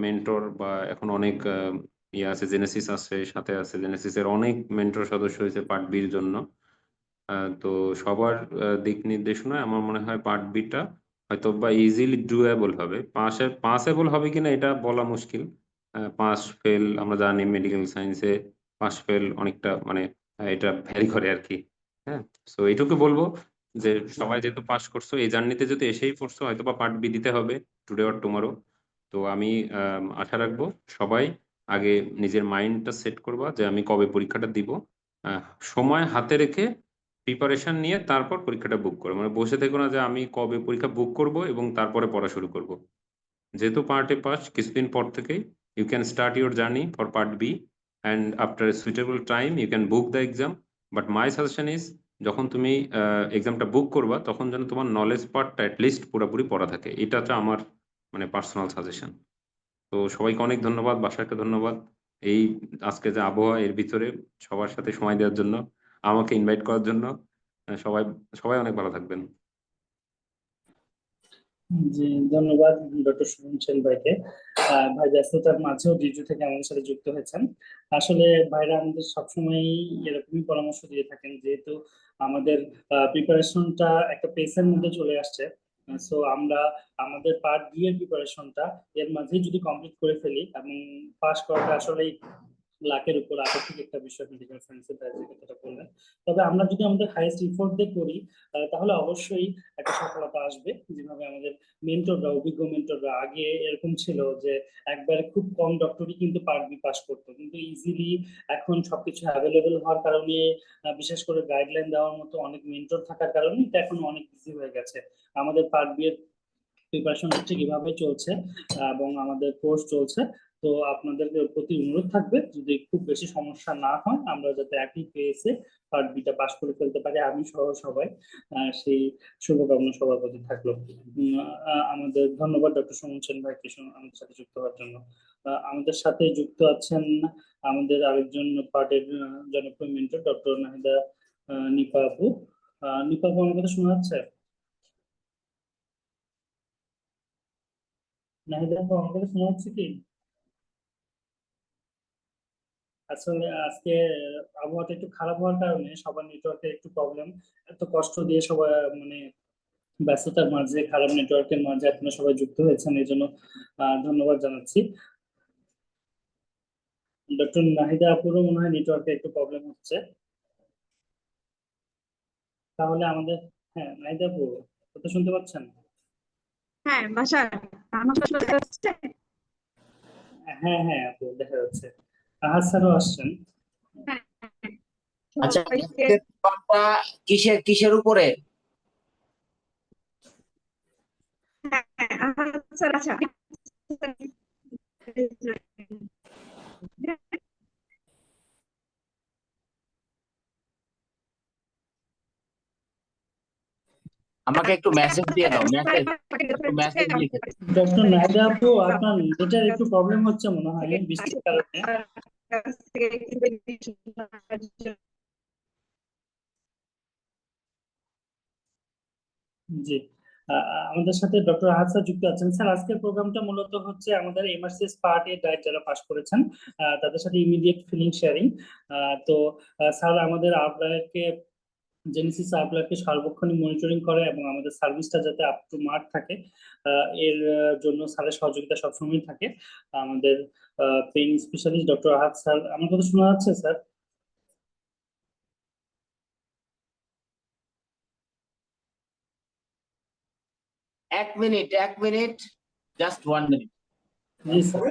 মেন্টর বা এখন অনেক ইয়ে আছে, জেনেসিস আছে, সাথে আছে জেনেসিসের অনেক মেন্টর সদস্য হয়েছে পার্ট বির জন্য। তো সবার দিক নির্দেশনায় আমার মনে হয় পার্ট বিটা হয়তো বা ইজিলি ডুয়েবল হবে। পাসেবল হবে কিনা এটা বলা মুশকিল। পাস ফেল আমরা জানি মেডিকেল সায়েন্সে পাস ফেল অনেকটা মানে এটা ভ্যারি করে আর কি। হ্যাঁ, তো এইটুকু বলবো যে সবাই যেহেতু পাস করছো, এই জার্নিতে যদি এসেই পড়ছো, হয়তো বা পার্ট বি দিতে হবে টুডে অর টুমারো। তো আমি আশা রাখবো সবাই আগে নিজের মাইন্ডটা সেট করবা যে আমি কবে পরীক্ষাটা দিব, সময় হাতে রেখে প্রিপারেশন নিয়ে তারপর পরীক্ষাটা বুক করো। মানে বসে থেকো না যে আমি কবে পরীক্ষা বুক করব এবং তারপরে পড়া শুরু করব। যেহেতু পার্ট এ পাস, কিছুদিন পর থেকেই you can start your journey for part B, and after suitable time you can book the exam. But my suggestion is, যখন তুমি এক্সামটা বুক করবা তখন যেন তোমার নলেজ পার্টটা অ্যাটলিস্ট পুরোপুরি পড়া থাকে। এটা হচ্ছে আমার মানে পার্সোনাল সাজেশন। তো সবাইকে অনেক ধন্যবাদ, বাসাকে ধন্যবাদ এই আজকে যে আবহাওয়া এর ভিতরে সবার সাথে সময় দেওয়ার জন্য, আমাকে ইনভাইট করার জন্য। সবাই সবাই অনেক ভালো থাকবেন। জি, ধন্যবাদ ডক্টর সুমন ভাইকে। ভাই ব্যস্ততার মাঝেও ডিউটি থেকে আমাদের সাথে যুক্ত হয়েছেন। আসলে ভাইরা আমাদের সবসময় এরকমই পরামর্শ দিয়ে থাকেন, যেহেতু আমাদের প্রিপারেশনটা একটা পেসের মধ্যে চলে আসছে। সো আমরা আমাদের পার্ট বি এর প্রিপারেশনটা এর মাঝেই যদি কমপ্লিট করে ফেলি, এবং পাস করাটা আসলে লাখের উপর আপেক্ষিক একটা বিষয় মেডিকেল সায়েন্সের যে কথাটা বললেন। তবে আমরা যদি আমাদের হাইয়েস্ট ইফোর্ট দিয়ে করি তাহলে অবশ্যই একটা সফলতা আসবে। যেভাবে আমাদের মেন্টররা, অভিজ্ঞ মেন্টররা, আগে এরকম ছিল যে একবারে খুব কম ডক্টরই কিন্তু পার্ট বি পাস করতো, কিন্তু ইজিলি এখন সবকিছু অ্যাভেলেবেল হওয়ার কারণে, বিশেষ করে গাইডলাইন দেওয়ার মতো অনেক মেন্টর থাকার কারণে এটা এখন অনেক ইজি হয়ে গেছে। আমাদের পার্ট বি এর প্রিপারেশন ঠিক এভাবে চলছে এবং আমাদের কোর্স চলছে। তো আপনাদের প্রতি অনুরোধ থাকবে, যদি খুব বেশি সমস্যা না হয় আমরা যাতে একই পেয়েছে পার্ট বিটা পাস করে ফেলতে পারি, আমি সহ সবাই, সেই শুভকামনা সবার প্রতি থাকলো। আমাদের ধন্যবাদ ডক্টর সুমন ভাইকে আমাদের সাথে যুক্ত হওয়ার জন্য। আমাদের সাথে যুক্ত আছেন আমাদের আরেকজন পার্টের জনপ্রিয় মেন্টর ডক্টর নাহিদা নিপা আপু। নিপা আপু, আমার কথা শোনা যাচ্ছে? নাহিদা আপু, আমার কথা শোনা যাচ্ছে কি? আসলে আজকে আবহাওয়াটা একটু খারাপ হওয়ার কারণে সবার নেটওয়ার্কের একটু প্রবলেম। এত কষ্ট দিয়ে সবাই মানে ব্যস্ততার মাঝে, খারাপ নেটওয়ার্কের মাঝে আপনারা সবাই যুক্ত হয়েছেন, এই জন্য ধন্যবাদ জানাচ্ছি। ডক্টর নাহিদা আপুরও মনে হয় নেটওয়ার্কে একটু প্রবলেম হচ্ছে। তাহলে আমাদের, হ্যাঁ নাহিদা আপু, কথা শুনতে পাচ্ছেন? হ্যাঁ বাসার আমার শোনা যাচ্ছে। হ্যাঁ হ্যাঁ আপু, দেখা যাচ্ছে। আহাদ স্যারও আসছেন। হ্যাঁ, আচ্ছা, সবাইকে পেপারটা কিসের কিসের উপরে? হ্যাঁ, স্যার আচ্ছা আমাকে একটু মেসেজ দিয়ে দাও, একটু মেসেজ লিখে। ডক্টর নাহিদা আপু, আপনার নেটের একটু প্রবলেম হচ্ছে মনে হয় বৃষ্টির কারণে। জি, আমাদের সাথে ডক্টর আহাদ স্যার যুক্ত আছেন। স্যার, আজকের প্রোগ্রামটা মূলত হচ্ছে আমাদের এমআরসিএস পার্ট এ ডায়েট যারা পাস করেছেন তাদের সাথে ইমিডিয়েট ফিলিং শেয়ারিং। তো স্যার আমাদের আউটলায়ারকে, জেনেসিস আউটলায়ারকে সার্বক্ষণিক মনিটরিং করে এবং আমাদের সার্ভিসটা যাতে আপ টু মার্ক থাকে এর জন্য স্যারের সহযোগিতা সবসময় থাকে। আমাদের পেইন স্পেশালিস্ট ডক্টর আহাদ স্যার, আমার কথা শোনা যাচ্ছে স্যার? এক মিনিট, জাস্ট 1 মিনিট। জি স্যার।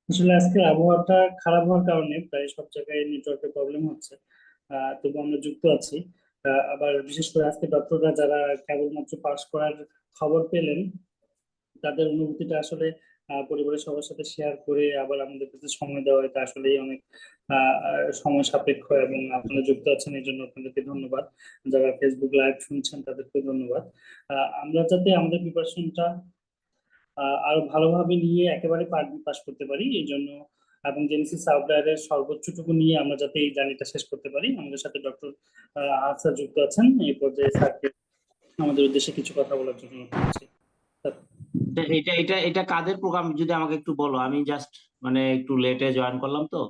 আসলে আজকে আবহাওয়াটা খারাপ হওয়ার কারণে প্রায় সব জায়গায় নেটওয়ার্কের প্রবলেম হচ্ছে। তবু আমরা যুক্ত আছি। আবার বিশেষ করে আজকে ডক্টররা যারা কেবলমাত্র পাস করার খবর পেলেন, তাদের অনুভূতিটা আসলে পরিবারের সবার সাথে শেয়ার করে আবার আমাদের কাছে সময় দেওয়া, এটা আসলেই অনেক সময় সাপেক্ষ, এবং আপনারা যুক্ত আছেন এই জন্য আপনাদেরকে ধন্যবাদ। যারা ফেসবুক লাইভ শুনছেন তাদেরকে ধন্যবাদ। আমরা যাতে আমাদের প্রিপারেশনটা আরো ভালোভাবে নিয়ে একেবারে পাস করতে পারি, এই জন্য এবং জেনেসিস আউটলায়ারের সর্বোচ্চটুকু নিয়ে আমরা যাতে এই জার্নিটা শেষ করতে পারি। আমাদের সাথে ডক্টর আসাদ যুক্ত আছেন। এই পর্যায়ে স্যারকে আমাদের উদ্দেশ্যে কিছু কথা বলার জন্য অনুরোধ করছি। স্যার। এটা কাদের প্রোগ্রাম যদি আমাকে একটু বলো, আমি জাস্ট মানে একটু লেটে জয়েন করলাম তো।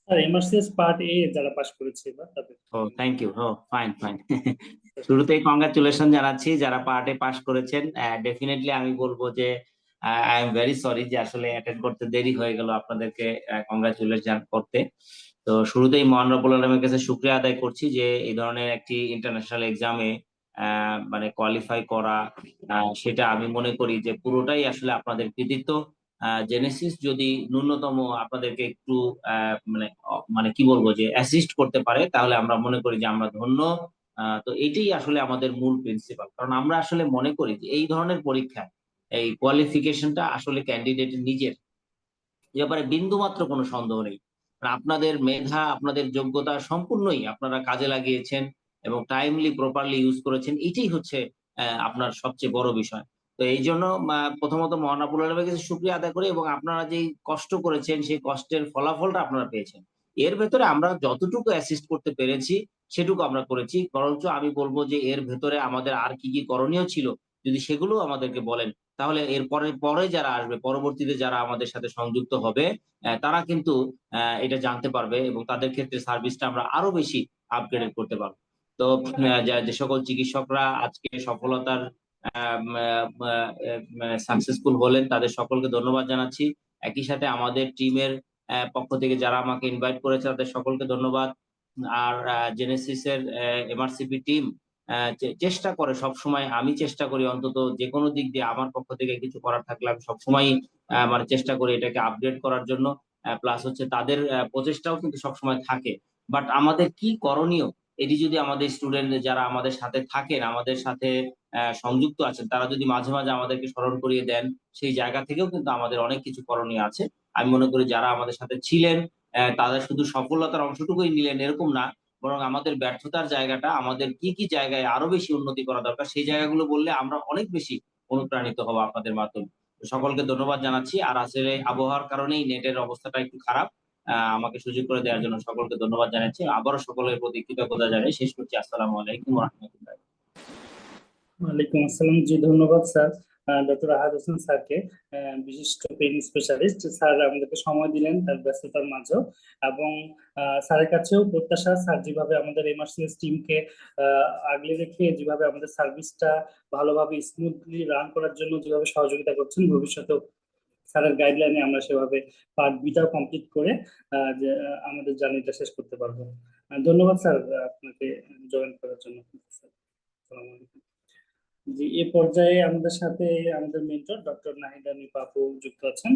স্যার এমআরসিএস পার্ট এ যারা পাস করেছে এবার তাদের। Oh thank you, oh fine fine. শুরুতেই কংগ্রাচুলেশন জানাচ্ছি যারা পার্টে পাস করেছেন। ডেফিনেটলি আমি বলবো যে আই এম ভেরি সরি যে আসলে অ্যাটেন্ড করতে দেরি হয়ে গেল আপনাদেরকে কংগ্রাচুলেশন করতে। তো শুরুতেই মহান রব্বুল আলমের কাছে শুকরিয়া আদায় করছি যে এই ধরনের একটি ইন্টারন্যাশনাল এক্সামে মানে কোয়ালিফাই করা, সেটা আমি মনে করি যে পুরোটাই আসলে আপনাদের কৃতিত্ব। জেনেসিস যদি ন্যূনতম আপনাদেরকে একটু মানে কি বলবো যে অ্যাসিস্ট করতে পারে তাহলে আমরা মনে করি যে আমরা ধন্য। তো এটাই আসলে আমাদের মূল প্রিন্সিপাল, কারণ আমরা আসলে মনে করি যে এই ধরনের পরীক্ষায় এই কোয়ালিফিকেশনটা আসলে ক্যান্ডিডেটের নিজের, এ ব্যাপারে বিন্দুমাত্র কোনো সন্দেহ নেই। আপনাদের মেধা, আপনাদের যোগ্যতা সম্পূর্ণই আপনারা কাজে লাগিয়েছেন এবং টাইমলি প্রপারলি ইউজ করেছেন, এটাই হচ্ছে আপনার সবচেয়ে বড় বিষয়। তো এই জন্য প্রথমত মহান রব্বুল আলামিনের কাছে শুকরিয়া আদায় করি, এবং আপনারা যেই কষ্ট করেছেন সেই কষ্টের ফলাফলটা আপনারা পেয়েছেন। এর ভেতরে আমরা যতটুকু অ্যাসিস্ট করতে পেরেছি সেটুকু আমরা করেছি, বরঞ্চ আমি বলবো যে এর ভেতরে আমাদের আর কি কি করণীয় ছিল যদি সেগুলো আমাদেরকে বলেন, তাহলে এর পরে যারা আসবে, পরবর্তীতে যারা আমাদের সাথে সংযুক্ত হবে তারা কিন্তু এটা জানতে পারবে এবং তাদের ক্ষেত্রে সার্ভিসটা আমরা আরো বেশি আপগ্রেড করতে পারবো। তো যে সকল চিকিৎসকরা আজকে সফলতার সাকসেসফুল হলেন তাদের সকলকে ধন্যবাদ জানাচ্ছি। একই সাথে আমাদের টিমের পক্ষ থেকে যারা আমাকে ইনভাইট করেছে তাদের সকলকে ধন্যবাদ। আর জেনেসিসের এমআরসিপি টিম চেষ্টা করে সবসময়, আমি চেষ্টা করি অন্তত যে কোনো দিক দিয়ে আমার পক্ষ থেকে কিছু করার থাকলে আমি সবসময় মানে চেষ্টা করি এটাকে আপগ্রেড করার জন্য। প্লাস হচ্ছে তাদের প্রচেষ্টাও কিন্তু সবসময় থাকে। বাট আমাদের কি করণীয় এটি যদি আমাদের স্টুডেন্ট যারা আমাদের সাথে থাকেন, আমাদের সাথে সংযুক্ত আছেন, তারা যদি মাঝে মাঝে আমাদেরকে স্মরণ করিয়ে দেন, সেই জায়গা থেকেও কিন্তু আমাদের অনেক কিছু করণীয় আছে। আমি মনে করি যারা আমাদের সাথে ছিলেন তাদের শুধু সফলতার অংশটুকুই নিলেন এরকম না, বরং আমাদের ব্যর্থতার জায়গাটা, আমাদের কি কি জায়গায় আরো বেশি উন্নতি করা দরকার সেই জায়গাগুলো বললে আমরা অনেক বেশি অনুপ্রাণিত হব আপনাদের মাধ্যমে। সকলকে ধন্যবাদ জানাচ্ছি। আর আসলে আবহাওয়ার কারণেই নেটের অবস্থাটা একটু খারাপ, আমাকে সুযোগ করে দেওয়ার জন্য সকলকে ধন্যবাদ জানাচ্ছি। আবারও সকলের প্রতি কৃতজ্ঞতা জানাই শেষ করছি। আসসালামু আলাইকুম ওয়া রাহমাতুল্লাহ। ওয়ালাইকুম আসসালাম। জি ধন্যবাদ স্যার ডক্টর আহাদ হোসেন স্যারকে, বিশিষ্ট পেইন স্পেশালিস্ট। স্যার আমাদেরকে সময় দিলেন তার ব্যস্ততার মাঝেও, এবং স্যারের কাছেও প্রত্যাশা স্যার যেভাবে আমাদের এমআরসিএস টিমকে আগলে রেখে যেভাবে আমাদের সার্ভিসটা ভালোভাবে স্মুথলি রান করার জন্য যেভাবে সহযোগিতা করছেন, ভবিষ্যতেও স্যারের গাইডলাইনে আমরা সেভাবে পার্ট বিটাও কমপ্লিট করে যে আমাদের জার্নিটা শেষ করতে পারবো। ধন্যবাদ স্যার আপনাকে জয়েন করার জন্য। আসসালামু আলাইকুম। জি এ পর্যায়ে আমাদের সাথে আমাদের মেন্টর ডক্টর নাহিদা নিপা আপু যুক্ত আছেন।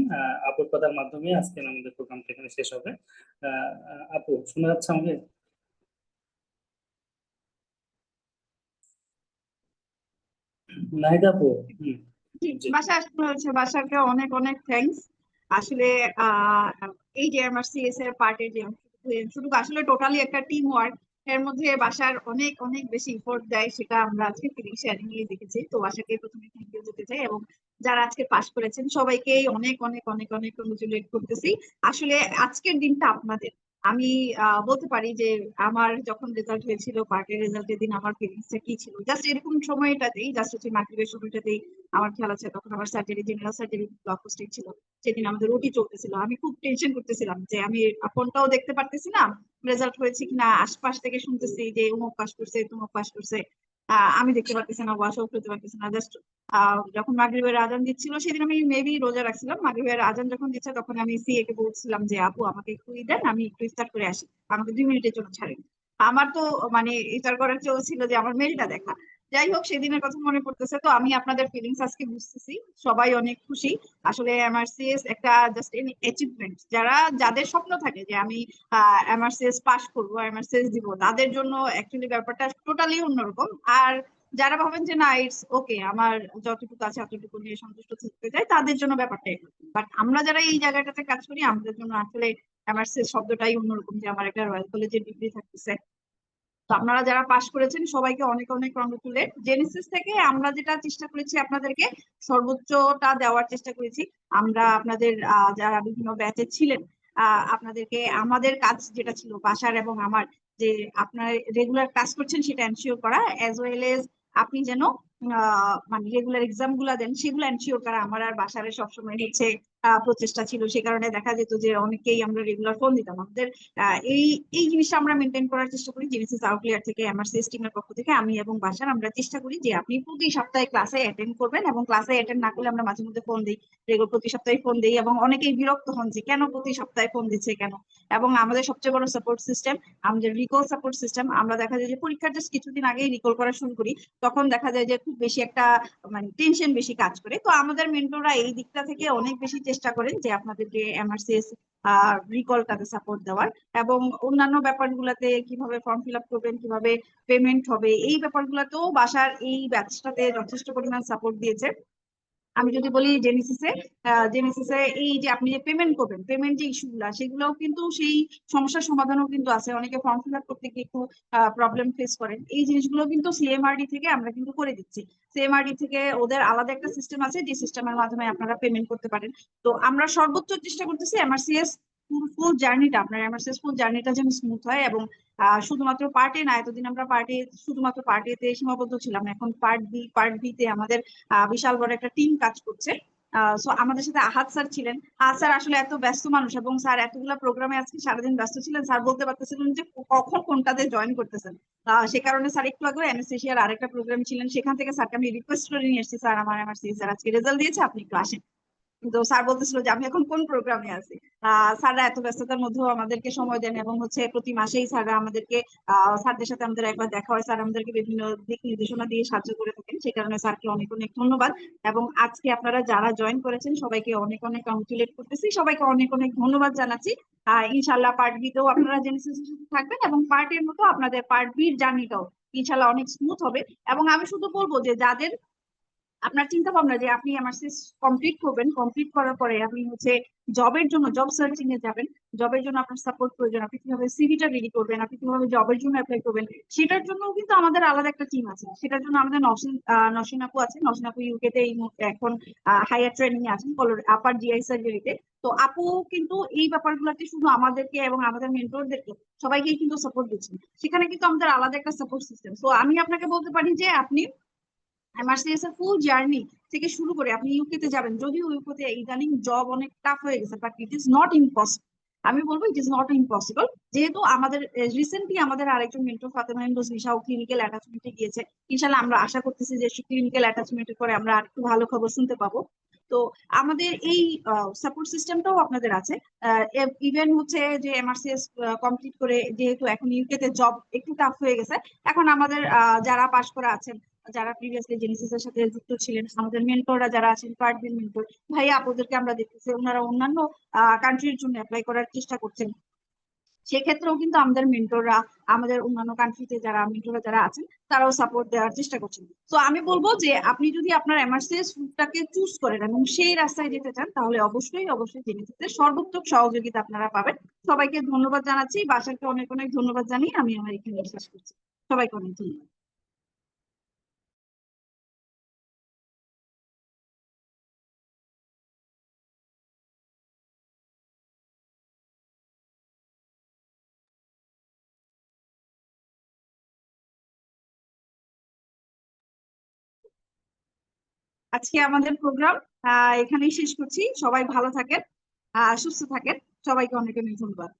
আপুর কথার মাধ্যমে আজকে আমাদের প্রোগ্রামটা এখানে শেষ হবে। আপু শোনা যাচ্ছে আমাকে? নাহিদা আপু। জি বাসা আসতে হচ্ছে, বাসাকে অনেক অনেক থ্যাঙ্কস। আসলে এই যে এমআরসিএস এর পার্টের যে শুধু আসলে টোটালি একটা টিম ওয়ার্ক, এর মধ্যে বাসার অনেক অনেক বেশি ইফোর্ট দেয়, সেটা আমরা আজকে ফিলিং শেয়ারিং নিয়ে দেখেছি। তো বাসাকে প্রথমে থ্যাংক ইউ দিতে চাই, এবং যারা আজকে পাস করেছেন সবাইকেই অনেক অনেক অনেক অনেক কংগ্রেচুলেট করতেছি। আসলে আজকের দিনটা আপনাদের, আমি বলতে পারি যে আমার যখন রেজাল্ট হয়েছিল, পার্টের রেজাল্টের দিন আমার ফিলিংসটা কি ছিল, জাস্ট এরকম সময়টাতেই, জাস্ট হচ্ছে মাগরিবের সময়টাতেই আমার খেয়াল আছে তখন আমার surgery, general surgery block hosting ছিল। সেদিন আমাদের ওটি চলতেছিল, আমি খুব টেনশন করতেছিলাম যে আমি ফোনটাও দেখতে পারতেছি না, রেজাল্ট হয়েছে কিনা, আশপাশ থেকে শুনতেছি যে অমুক পাস করছে, তমুক পাস করছে, আমি দেখতে পারতেছি না, ওয়াশও করতে পারতেছি না। জাস্ট যখন মাগরিবের আজান দিচ্ছিল, সেদিন আমি মেবি রোজা রাখছিলাম, মাগরিবের আজান যখন দিচ্ছে তখন আমি সিএ কে বলছিলাম যে আপু আমাকে একটু দেন, আমি একটু ইফতার করে আসি, আমাকে 2 মিনিটের জন্য ছাড়েন। আমার তো মানে ইফতার করার চলছিল যে আমার মেলটা দেখা। যাই হোক, সেদিনের কথা মনে পড়তেছে, তো আমি আপনাদের ফিলিংস আজকে বুঝতেছি, সবাই অনেক খুশি। আসলে এমআরসিএস একটা জাস্ট অ্যাচিভমেন্ট, যাদের স্বপ্ন থাকে যে আমি এমআরসিএস পাস করবো, এমআরসিএস দিব, তাদের জন্য অ্যাকচুয়ালি ব্যাপারটা টোটালি অন্যরকম। আর যারা ভাবেন যে না ইটস ওকে, আমার যতটুকু আছে এতটুকু নিয়ে সন্তুষ্ট থাকতে চাই, তাদের জন্য ব্যাপারটা এরকম। বাট আমরা যারা এই জায়গাটাতে কাজ করি, আমাদের জন্য আসলে এমআরসিএস শব্দটাই অন্যরকম, যে আমার একটা রয়্যাল কলেজের ডিগ্রি থাকতেছে। তো আপনারা যারা পাস করেছেন সবাইকে অনেক অনেক কংগ্রেচুলেট। জেনেসিস থেকে আমরা যেটা চেষ্টা করেছি আপনাদেরকে সর্বোচ্চটা দেওয়ার চেষ্টা করেছি। আমরা আপনাদের যারা বিভিন্ন ব্যাচে ছিলেন আপনাদেরকে আমাদের কাজ যেটা ছিল বাসার এবং আমার, যে আপনার রেগুলার কাজ করছেন সেটা এনশিওর করা, অ্যাজ ওয়েল এজ আপনি যেন মানে রেগুলার এক্সাম গুলা দেন সেগুলো এনশিওর করা আমার আর বাসারের সবসময় হচ্ছে প্রচেষ্টা ছিল। সে কারণে দেখা যেত যে অনেকেই আমরা রেগুলার ফোন দিতাম। আমাদের এই এই জিনিসটা আমরা মেনটেন করার চেষ্টা করি জেনেসিস আউটলিয়ার থেকে, এমআরসিএস টিমের পক্ষ থেকে। আমি এবং বাসার আমরা চেষ্টা করি যে আপনি প্রতি সপ্তাহে ক্লাসে অ্যাটেন্ড করবেন, এবং ক্লাসে অ্যাটেন্ড না করলে আমরা মাঝে মধ্যে ফোন দিই, রেগুলার প্রতি সপ্তাহে ফোন দিই, এবং অনেকেই বিরক্ত হন যে কেন প্রতি সপ্তাহে ফোন দিচ্ছে কেন। এবং আমাদের সবচেয়ে বড় সাপোর্ট সিস্টেম আমাদের রিকল সাপোর্ট সিস্টেম। আমরা দেখা যায় যে পরীক্ষার জাস্ট কিছুদিন আগেই রিকল করা শুরু করি, তখন দেখা যায় যে খুব বেশি একটা মানে টেনশন বেশি কাজ করে। তো আমাদের মেন্টররা এই দিকটা থেকে অনেক বেশি চেষ্টা করেন যে আপনাদেরকে এমআরসিএস রিকলটাতে সাপোর্ট দেওয়ার, এবং অন্যান্য ব্যাপারগুলোতে কিভাবে ফর্ম ফিল আপ করবেন, কিভাবে পেমেন্ট হবে, এই ব্যাপারগুলোতেও বাসার এই ব্যাচটাতে যথেষ্ট পরিমাণ সাপোর্ট দিয়েছে। আমি যদি বলি জেনেসিসে এই যে আপনি যে পেমেন্ট করবেন, পেমেন্ট যে ইস্যুগুলা সেগুলোও কিন্তু সেই সমস্যার সমাধানও কিন্তু আছে। অনেকে ফর্ম ফিল আপ করতে গিয়ে একটু প্রবলেম ফেস করেন, এই জিনিসগুলো কিন্তু সিএমআরডি থেকে আমরা কিন্তু করে দিচ্ছি। সিএমআরডি থেকে ওদের আলাদা একটা সিস্টেম আছে যে সিস্টেমের মাধ্যমে আপনারা পেমেন্ট করতে পারেন। তো আমরা সর্বোচ্চ চেষ্টা করতেছি এমআরসিএস ফুল জার্নিটা, আপনার এমআরসিএস ফুল জার্নিটা যেন স্মুথ হয়। এবং শুধুমাত্র পার্ট এ না, এতদিন আমরা শুধুমাত্র পার্ট এ তে সীমাবদ্ধ ছিলাম, এখন পার্ট বি তে আমাদের বিশাল বড় একটা টিম কাজ করছে। সো আমাদের সাথে আহাদ স্যার ছিলেন। আহাদ স্যার আসলে এত ব্যস্ত মানুষ, এবং স্যার এতগুলা প্রোগ্রামে আজকে সারাদিন ব্যস্ত ছিলেন, স্যার বলতে পারতেছিলেন যে কখন কোনটাতে জয়েন করতেছেন। সে কারণে স্যার একটু আগে অ্যানেসথেসিয়ার আরেকটা প্রোগ্রাম ছিলেন, সেখান থেকে স্যারকে আমি রিকোয়েস্ট করে নিয়ে এসেছি, স্যার আমার স্যার আজকে রেজাল্ট দিয়েছে, আপনি একটু আসেন। তো স্যার বলতেছিল যে আমি এখন কোন প্রোগ্রামে আছি। স্যাররা এত ব্যস্ততার মধ্যেও আমাদেরকে সময় দেন, এবং হচ্ছে প্রতি মাসেই স্যাররা আমাদেরকে স্যারদের সাথে আমাদের একবার দেখা হয়, স্যার আমাদেরকে বিভিন্ন দিক নির্দেশনা দিয়ে সাহায্য করে থাকেন। সেই কারণে স্যারকে অনেক অনেক ধন্যবাদ। এবং আজকে আপনারা যারা জয়েন করেছেন সবাইকে অনেক অনেক কংগ্রেচুলেট করতেছি, সবাইকে অনেক অনেক ধন্যবাদ জানাচ্ছি। ইনশাল্লাহ পার্ট বি তেও আপনারা জেনেসিসের সাথে থাকবেন, এবং পার্ট এর মতো আপনাদের পার্ট বির জার্নিটাও ইনশাল্লাহ অনেক স্মুথ হবে। এবং আমি শুধু বলবো যে যাদের আপনার চিন্তা ভাবনা যে আপনি এমআরসিএস কমপ্লিট করবেন, কমপ্লিট করার পরে আপনি হচ্ছে জবের জন্য জব সার্চিং এ যাবেন, জবের জন্য আপনার সাপোর্ট প্রয়োজন, আপনি কিভাবে সিভিটা রেডি করবেন, আপনি কিভাবে জবের জন্য অ্যাপ্লাই করবেন, সেটার জন্য কিন্তু আমাদের আলাদা একটা টিম আছে। সেটার জন্য আমাদের নসীন আপু আছে। নসীন আপু ইউকে তে এই মুহূর্তে এখন হায়ার ট্রেনিং এ আছেন আপার জিআই সার্জারিতে। তো আপু কিন্তু এই ব্যাপারগুলোতে শুধু আমাদেরকে এবং আমাদের মেন্টরদেরকে সবাইকে কিন্তু সাপোর্ট দিচ্ছেন। সেখানে কিন্তু আমাদের আলাদা একটা সাপোর্ট সিস্টেম। তো আমি আপনাকে বলতে পারি যে আপনি এমআরসিএস এর ফুল জার্নি থেকে শুরু করে আপনি ইউকে তে যাবেন, যদিও ইউকে ইদানিং জব অনেক টাফ হয়ে গেছে, but it is not impossible. আমি বলবো ইট ইজ নট ইম্পসিবল, যেহেতু আমাদের রিসেন্টলি আমাদের আরেকজন মেন্টর ফাতেমা ইন্ডোজ নিশাও ক্লিনিক্যাল অ্যাটাচমেন্টে গিয়েছে। ইনশাল্লাহ আমরা আশা করতেছি যে ক্লিনিক্যাল অ্যাটাচমেন্টের পরে আমরা আরেকটু ভালো খবর শুনতে পাবো। তো আমাদের এই সাপোর্ট সিস্টেমটাও আপনাদের আছে। ইভেন হচ্ছে যে এমআরসিএস কমপ্লিট করে যেহেতু এখন ইউকে তে জব একটু টাফ হয়ে গেছে, এখন আমাদের যারা পাশ করা আছেন, যারা প্রিভিয়াসলি জেনেসিস এর সাথে যুক্ত ছিলেন, আমাদের মেন্টররা যারা আছেন, পার্ট বি মেন্টর ভাইয়া আপুদেরকে আমরা দেখতেছি ওনারা অন্যান্য কান্ট্রির জন্য অ্যাপ্লাই করার চেষ্টা করছেন। সেক্ষেত্রেও কিন্তু আমাদের মেন্টররা আমাদের অন্যান্য কান্ট্রিতে যারা মেন্টররা যারা আছেন তারাও সাপোর্ট দেওয়ার চেষ্টা করছেন। তো আমি বলবো যে আপনি যদি আপনার এমআরসিএস রুটটাকে চুজ করেন এবং সেই রাস্তায় যেতে চান, তাহলে অবশ্যই জেনেসিসের সর্বোত্তম সহযোগিতা আপনারা পাবেন। সবাইকে ধন্যবাদ জানাচ্ছি, বাসাকে অনেক অনেক ধন্যবাদ জানিয়ে আমি আমার এখানে শেষ করছি। সবাইকে অনেক ধন্যবাদ। আজকে আমাদের প্রোগ্রাম এখানেই শেষ করছি। সবাই ভালো থাকেন, সুস্থ থাকেন। সবাইকে অনেক অনেক ধন্যবাদ।